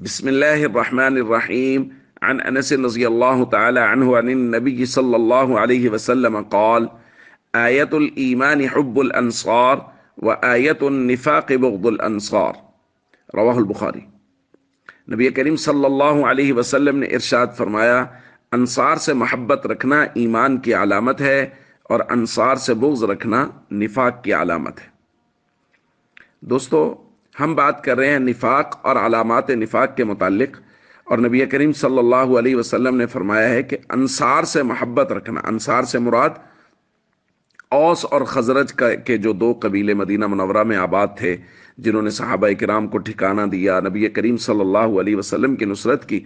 بسم الله الرحمن الرحيم. عن أنس رضي الله تعالى عنه عن النبي صلى الله عليه وسلم قال: آية الإيمان حب الأنصار وآية النفاق بغض الأنصار. رواہ البخاری۔ نبی کریم صلی اللہ علیہ وسلم نے ارشاد فرمایا، انصار سے محبت رکھنا ایمان کی علامت ہے اور انصار سے بغض رکھنا نفاق کی علامت ہے۔ دوستو، ہم بات کر رہے ہیں نفاق اور علامات نفاق کے متعلق، اور نبی کریم صلی اللہ علیہ وسلم نے فرمایا ہے کہ انصار سے محبت رکھنا، انصار سے مراد اوس اور خزرج کے جو دو قبیلے مدینہ منورہ میں آباد تھے، جنہوں نے صحابہ کرام کو ٹھکانہ دیا، نبی کریم صلی اللہ علیہ وسلم کی نصرت کی۔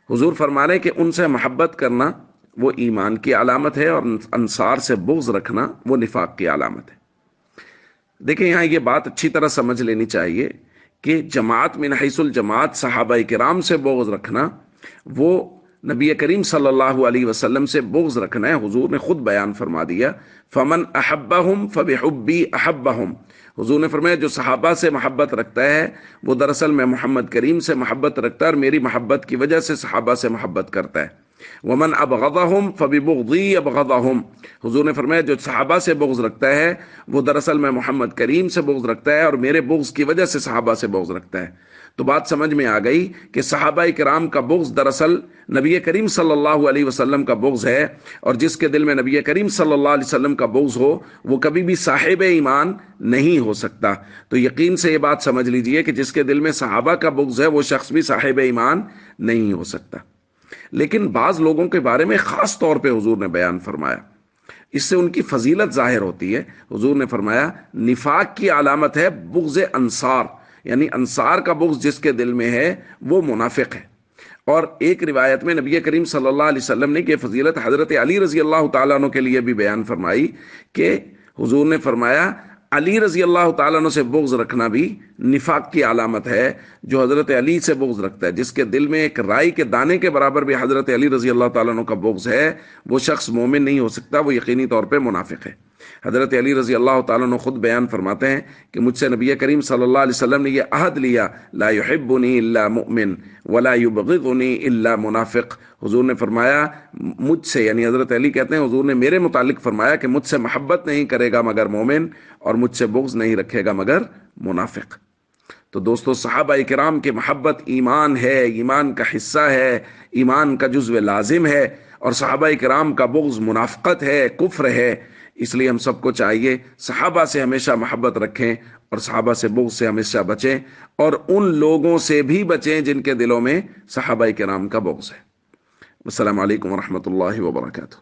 حضور فرما رہے کہ ان سے محبت کرنا وہ ایمان کی علامت ہے اور انصار سے بغض رکھنا وہ نفاق کی علامت ہے۔ دیکھیں، یہاں یہ بات اچھی طرح سمجھ لینی چاہیے کہ جماعت من حیث الجماعت، صحابہ کرام سے بغض رکھنا وہ نبی کریم صلی اللہ علیہ وسلم سے بغض رکھنا ہے۔ حضور نے خود بیان فرما دیا، فمن احبہم فبحبی احبہم۔ حضور نے فرمایا جو صحابہ سے محبت رکھتا ہے وہ دراصل میں محمد کریم سے محبت رکھتا ہے اور میری محبت کی وجہ سے صحابہ سے محبت کرتا ہے۔ ومن ابغضہم فببغضی ابغضہم۔ حضور نے فرمایا جو صحابہ سے بغض رکھتا ہے وہ دراصل میں محمد کریم سے بغض رکھتا ہے اور میرے بغض کی وجہ سے صحابہ سے بغض رکھتا ہے۔ تو بات سمجھ میں آ گئی کہ صحابہ کرام کا بغض دراصل نبی کریم صلی اللہ علیہ وسلم کا بغض ہے، اور جس کے دل میں نبی کریم صلی اللہ علیہ وسلم کا بغض ہو وہ کبھی بھی صاحب ایمان نہیں ہو سکتا۔ تو یقین سے یہ بات سمجھ لیجئے کہ جس کے دل میں صحابہ کا بغض ہے وہ شخص بھی صاحب ایمان نہیں ہو سکتا۔ لیکن بعض لوگوں کے بارے میں خاص طور پہ حضور نے بیان فرمایا، اس سے ان کی فضیلت ظاہر ہوتی ہے۔ حضور نے فرمایا نفاق کی علامت ہے بغض انصار، یعنی انصار کا بغض جس کے دل میں ہے وہ منافق ہے۔ اور ایک روایت میں نبی کریم صلی اللہ علیہ وسلم نے یہ فضیلت حضرت علی رضی اللہ تعالیٰ عنہ کے لیے بھی بیان فرمائی کہ حضور نے فرمایا علی رضی اللہ تعالیٰ عنہ سے بغض رکھنا بھی نفاق کی علامت ہے۔ جو حضرت علی سے بغض رکھتا ہے، جس کے دل میں ایک رائی کے دانے کے برابر بھی حضرت علی رضی اللہ تعالیٰ عنہ کا بغض ہے، وہ شخص مومن نہیں ہو سکتا، وہ یقینی طور پہ منافق ہے۔ حضرت علی رضی اللہ تعالیٰ عنہ خود بیان فرماتے ہیں کہ مجھ سے نبی کریم صلی اللہ علیہ وسلم نے یہ عہد لیا، لا یحبنی الا مؤمن ولا یبغضنی الا منافق۔ حضور نے فرمایا مجھ سے، یعنی حضرت علی کہتے ہیں حضور نے میرے متعلق فرمایا کہ مجھ سے محبت نہیں کرے گا مگر مومن، اور مجھ سے بغض نہیں رکھے گا مگر منافق۔ تو دوستو، صحابہ کرام کی محبت ایمان ہے، ایمان کا حصہ ہے، ایمان کا جزو لازم ہے، اور صحابہ کرام کا بغض منافقت ہے، کفر ہے۔ اس لیے ہم سب کو چاہیے صحابہ سے ہمیشہ محبت رکھیں اور صحابہ سے بغض سے ہمیشہ بچیں، اور ان لوگوں سے بھی بچیں جن کے دلوں میں صحابہ کرام کا بغض ہے۔ السلام علیکم ورحمۃ اللہ وبرکاتہ۔